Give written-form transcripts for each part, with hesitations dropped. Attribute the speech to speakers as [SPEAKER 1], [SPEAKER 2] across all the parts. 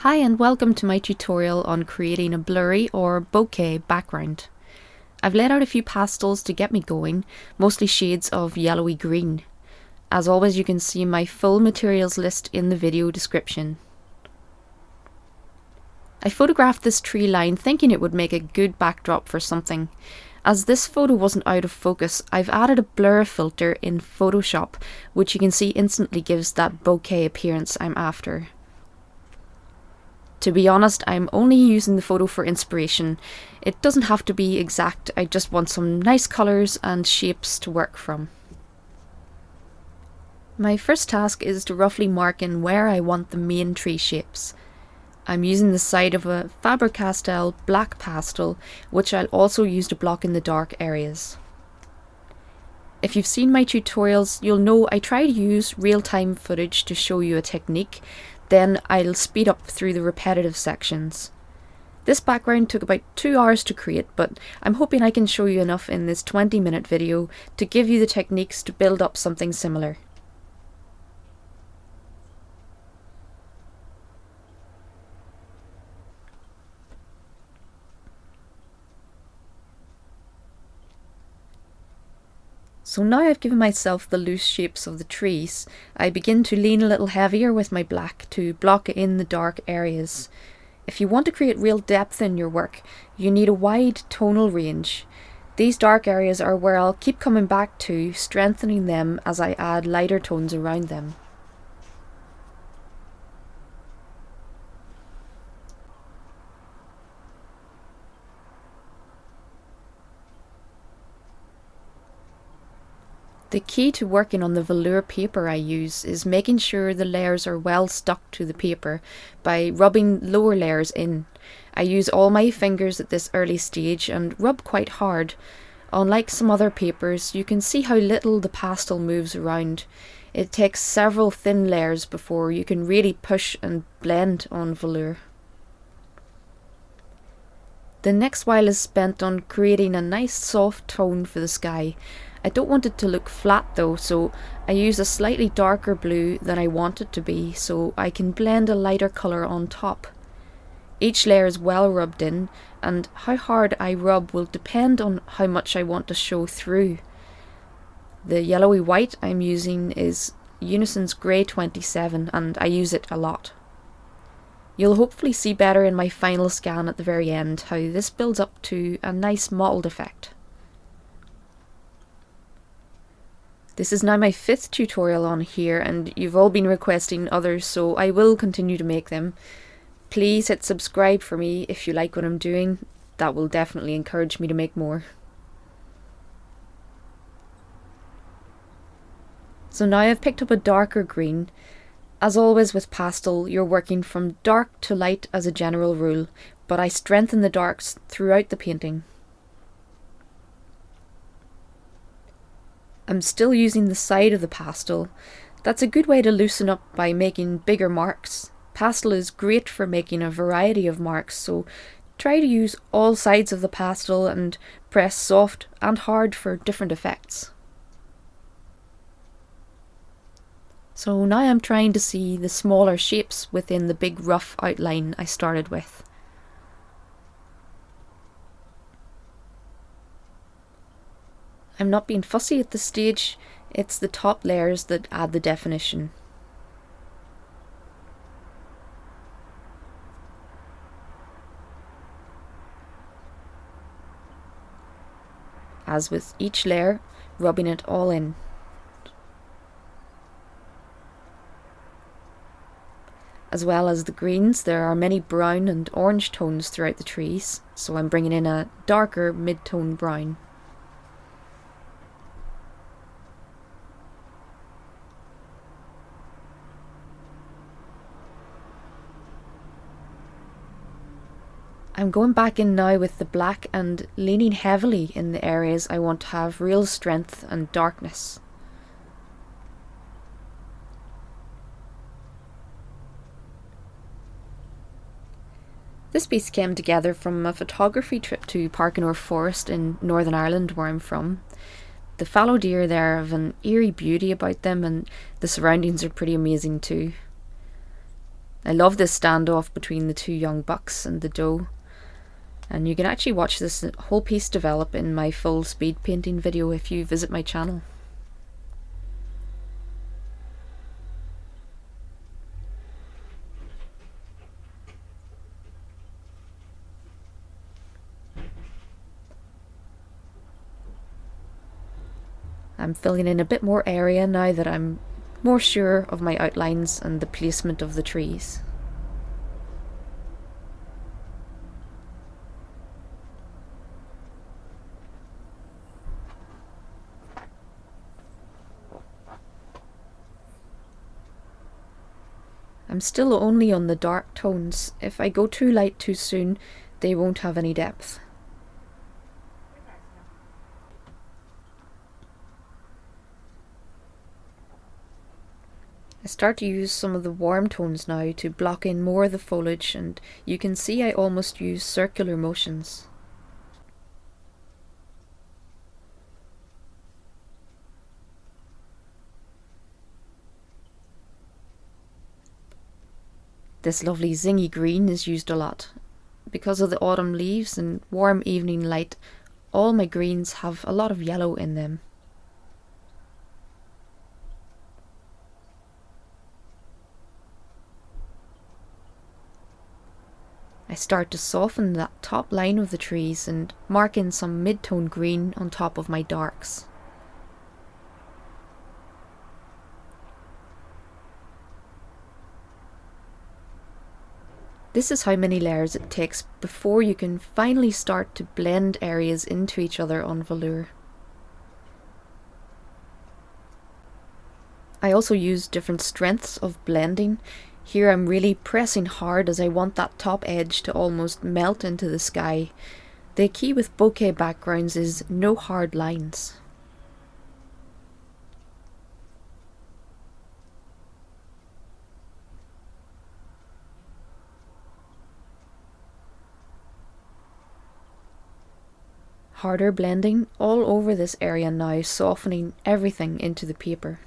[SPEAKER 1] Hi and welcome to my tutorial on creating a blurry or bokeh background. I've laid out a few pastels to get me going, mostly shades of yellowy green. As always, you can see my full materials list in the video description. I photographed this tree line thinking it would make a good backdrop for something. As this photo wasn't out of focus, I've added a blur filter in Photoshop, which you can see instantly gives that bokeh appearance I'm after. To be honest, I'm only using the photo for inspiration. It doesn't have to be exact, I just want some nice colours and shapes to work from. My first task is to roughly mark in where I want the main tree shapes. I'm using the side of a Faber Castell black pastel, which I'll also use to block in the dark areas. If you've seen my tutorials, you'll know I try to use real-time footage to show you a technique. Then I'll speed up through the repetitive sections. This background took about 2 hours to create, but I'm hoping I can show you enough in this 20-minute video to give you the techniques to build up something similar. So now I've given myself the loose shapes of the trees, I begin to lean a little heavier with my black to block in the dark areas. If you want to create real depth in your work, you need a wide tonal range. These dark areas are where I'll keep coming back to, strengthening them as I add lighter tones around them. The key to working on the velour paper I use is making sure the layers are well stuck to the paper by rubbing lower layers in. I use all my fingers at this early stage and rub quite hard. Unlike some other papers, you can see how little the pastel moves around. It takes several thin layers before you can really push and blend on velour. The next while is spent on creating a nice soft tone for the sky. I don't want it to look flat though, so I use a slightly darker blue than I want it to be so I can blend a lighter colour on top. Each layer is well rubbed in, and how hard I rub will depend on how much I want to show through. The yellowy white I'm using is Unison's Grey 27 and I use it a lot. You'll hopefully see better in my final scan at the very end how this builds up to a nice mottled effect. This is now my 5th tutorial on here and you've all been requesting others, so I will continue to make them. Please hit subscribe for me if you like what I'm doing. That will definitely encourage me to make more. So now I've picked up a darker green. As always with pastel, you're working from dark to light as a general rule, but I strengthen the darks throughout the painting. I'm still using the side of the pastel. That's a good way to loosen up by making bigger marks. Pastel is great for making a variety of marks, so try to use all sides of the pastel and press soft and hard for different effects. So now I'm trying to see the smaller shapes within the big rough outline I started with. I'm not being fussy at this stage, it's the top layers that add the definition. As with each layer, rubbing it all in. As well as the greens, there are many brown and orange tones throughout the trees, so I'm bringing in a darker mid-tone brown. I'm going back in now with the black and leaning heavily in the areas I want to have real strength and darkness. This piece came together from a photography trip to Parkinor Forest in Northern Ireland, where I'm from. The fallow deer there have an eerie beauty about them and the surroundings are pretty amazing too. I love this standoff between the two young bucks and the doe, and you can actually watch this whole piece develop in my full speed painting video if you visit my channel. I'm filling in a bit more area now that I'm more sure of my outlines and the placement of the trees. I'm still only on the dark tones. If I go too light too soon, they won't have any depth. I start to use some of the warm tones now to block in more of the foliage, and you can see I almost use circular motions. This lovely zingy green is used a lot. Because of the autumn leaves and warm evening light, all my greens have a lot of yellow in them. I start to soften that top line of the trees and mark in some mid-tone green on top of my darks. This is how many layers it takes before you can finally start to blend areas into each other on velour. I also use different strengths of blending. Here I'm really pressing hard as I want that top edge to almost melt into the sky. The key with bokeh backgrounds is no hard lines. Harder blending all over this area now, softening everything into the paper.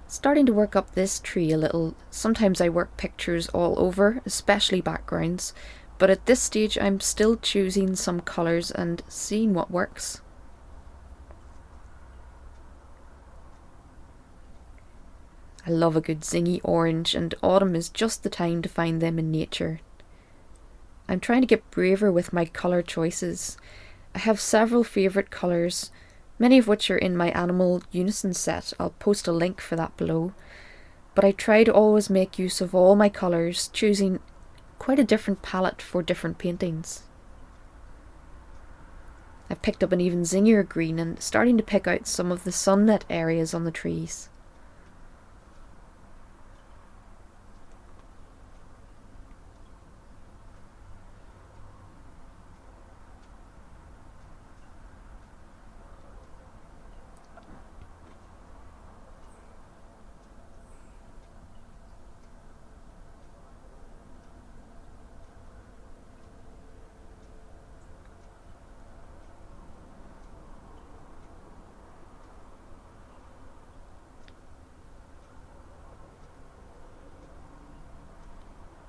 [SPEAKER 1] Starting to work up this tree a little. Sometimes I work pictures all over, especially backgrounds, but at this stage I'm still choosing some colours and seeing what works. I love a good zingy orange, and autumn is just the time to find them in nature. I'm trying to get braver with my colour choices. I have several favourite colours, many of which are in my animal Unison set. I'll post a link for that below. But I try to always make use of all my colours, choosing quite a different palette for different paintings. I've picked up an even zingier green and starting to pick out some of the sunlit areas on the trees.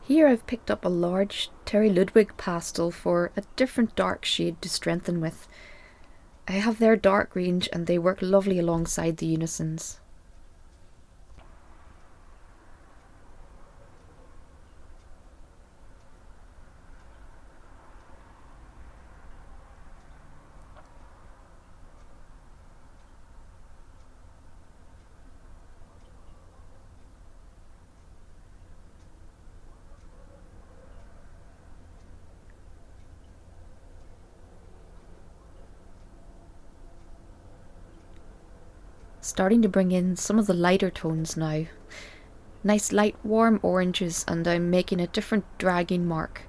[SPEAKER 1] Here I've picked up a large Terry Ludwig pastel for a different dark shade to strengthen with. I have their dark range and they work lovely alongside the Unisons. Starting to bring in some of the lighter tones now. Nice light warm oranges, and I'm making a different dragging mark.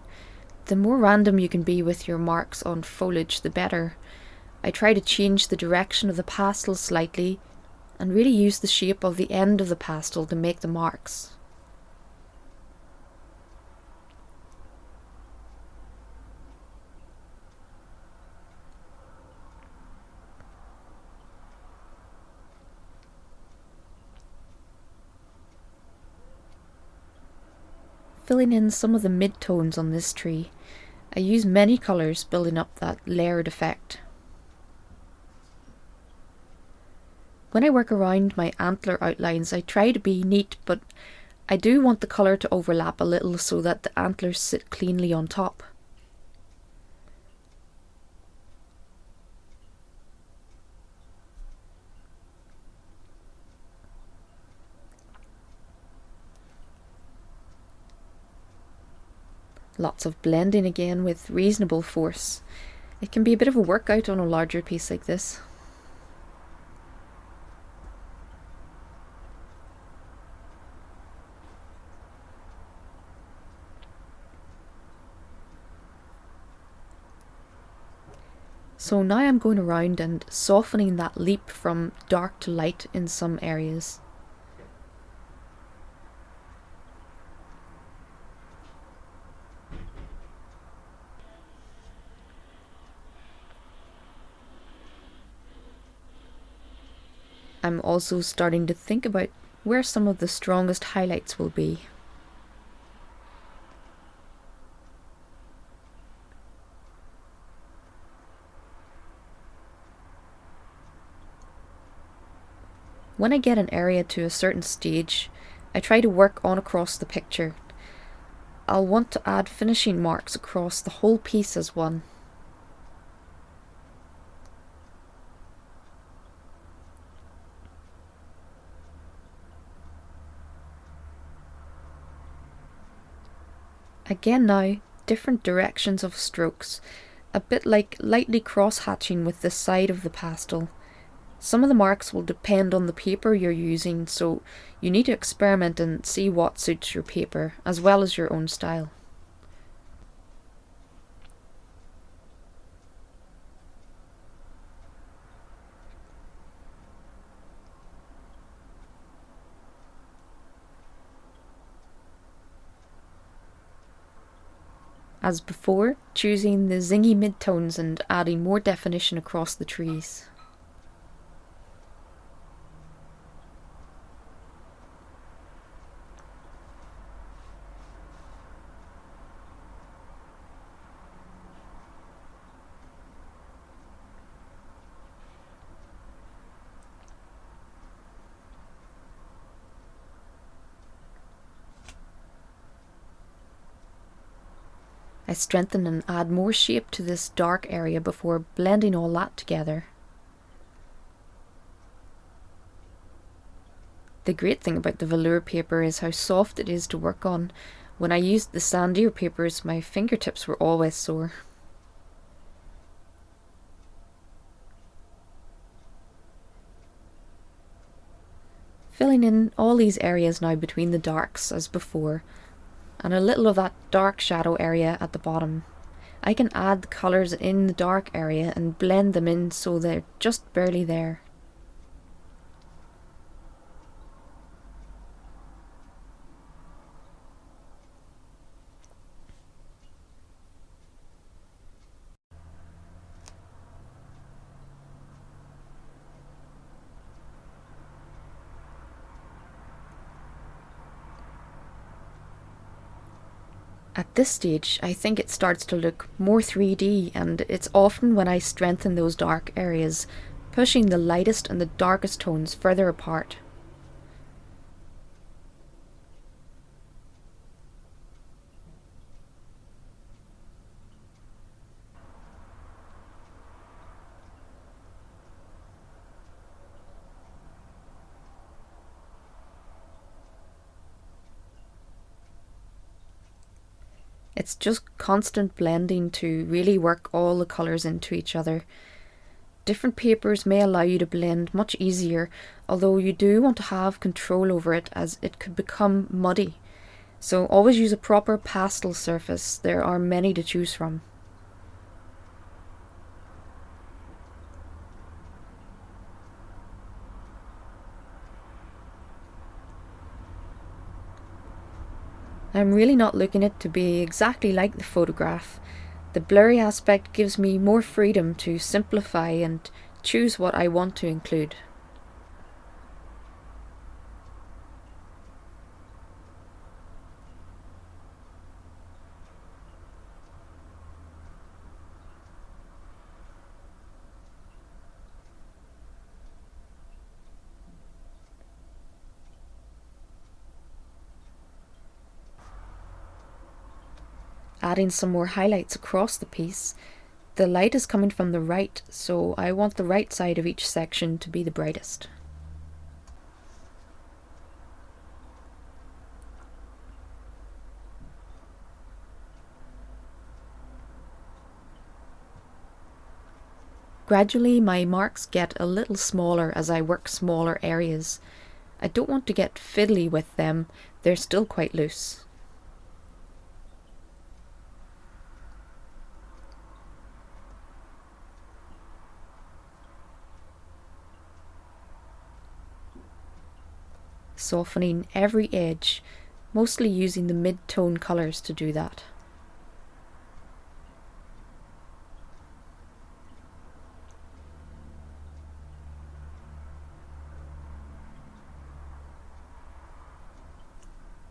[SPEAKER 1] The more random you can be with your marks on foliage, the better. I try to change the direction of the pastel slightly and really use the shape of the end of the pastel to make the marks. filling in some of the mid-tones on this tree. I use many colours, building up that layered effect. When I work around my antler outlines, I try to be neat, but I do want the colour to overlap a little so that the antlers sit cleanly on top. Lots of blending again with reasonable force. It can be a bit of a workout on a larger piece like this. So now I'm going around and softening that leap from dark to light in some areas. I'm also starting to think about where some of the strongest highlights will be. When I get an area to a certain stage, I try to work on across the picture. I'll want to add finishing marks across the whole piece as one. Again now, different directions of strokes, a bit like lightly cross-hatching with the side of the pastel. Some of the marks will depend on the paper you're using, so you need to experiment and see what suits your paper, as well as your own style. As before, choosing the zingy midtones and adding more definition across the trees. I strengthen and add more shape to this dark area before blending all that together. The great thing about the velour paper is how soft it is to work on. When I used the sandier papers, my fingertips were always sore. Filling in all these areas now between the darks as before, and a little of that dark shadow area at the bottom. I can add the colours in the dark area and blend them in so they're just barely there. At this stage, I think it starts to look more 3D, and it's often when I strengthen those dark areas, pushing the lightest and the darkest tones further apart. It's just constant blending to really work all the colours into each other. Different papers may allow you to blend much easier, although you do want to have control over it as it could become muddy. So always use a proper pastel surface, there are many to choose from. I'm really not looking it to be exactly like the photograph. The blurry aspect gives me more freedom to simplify and choose what I want to include. Adding some more highlights across the piece. The light is coming from the right, so I want the right side of each section to be the brightest. Gradually my marks get a little smaller as I work smaller areas. I don't want to get fiddly with them, they're still quite loose. Softening every edge, mostly using the mid-tone colours to do that.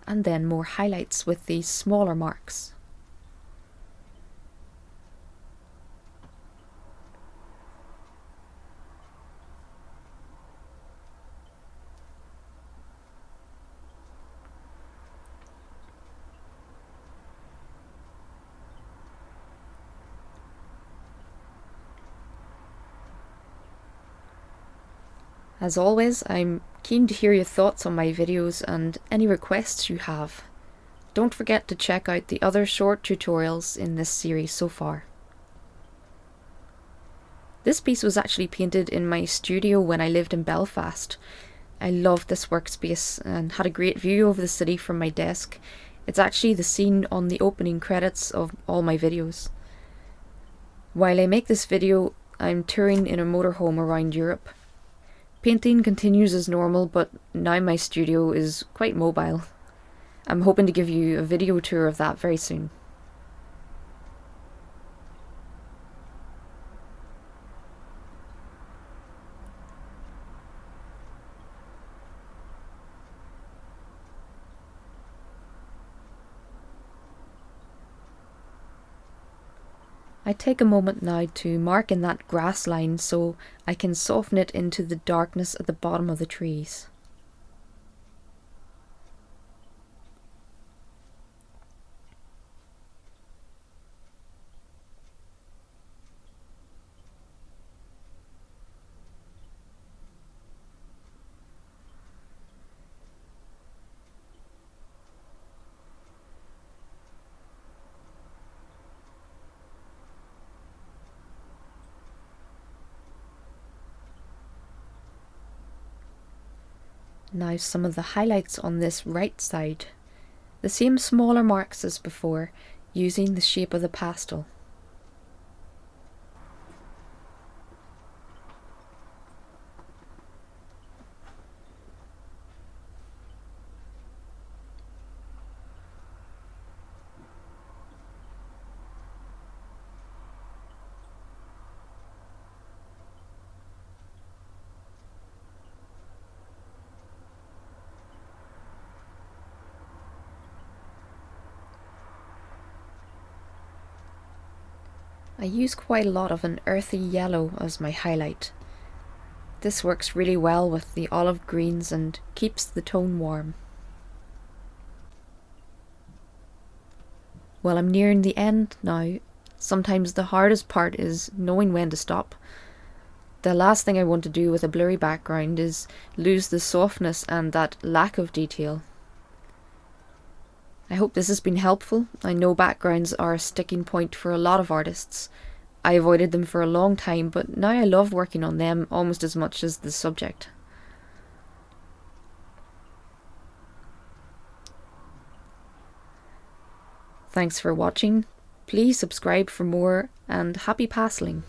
[SPEAKER 1] And then more highlights with these smaller marks. As always, I'm keen to hear your thoughts on my videos and any requests you have. Don't forget to check out the other short tutorials in this series so far. This piece was actually painted in my studio when I lived in Belfast. I loved this workspace and had a great view of the city from my desk. It's actually the scene on the opening credits of all my videos. While I make this video, I'm touring in a motorhome around Europe. Painting continues as normal, but now my studio is quite mobile. I'm hoping to give you a video tour of that very soon. I take a moment now to mark in that grass line so I can soften it into the darkness at the bottom of the trees. Now some of the highlights on this right side. The same smaller marks as before, using the shape of the pastel. I use quite a lot of an earthy yellow as my highlight. This works really well with the olive greens and keeps the tone warm. Well, I'm nearing the end now. Sometimes the hardest part is knowing when to stop. The last thing I want to do with a blurry background is lose the softness and that lack of detail. I hope this has been helpful. I know backgrounds are a sticking point for a lot of artists. I avoided them for a long time, but now I love working on them almost as much as the subject. Thanks for watching. Please subscribe for more, and happy pasteling.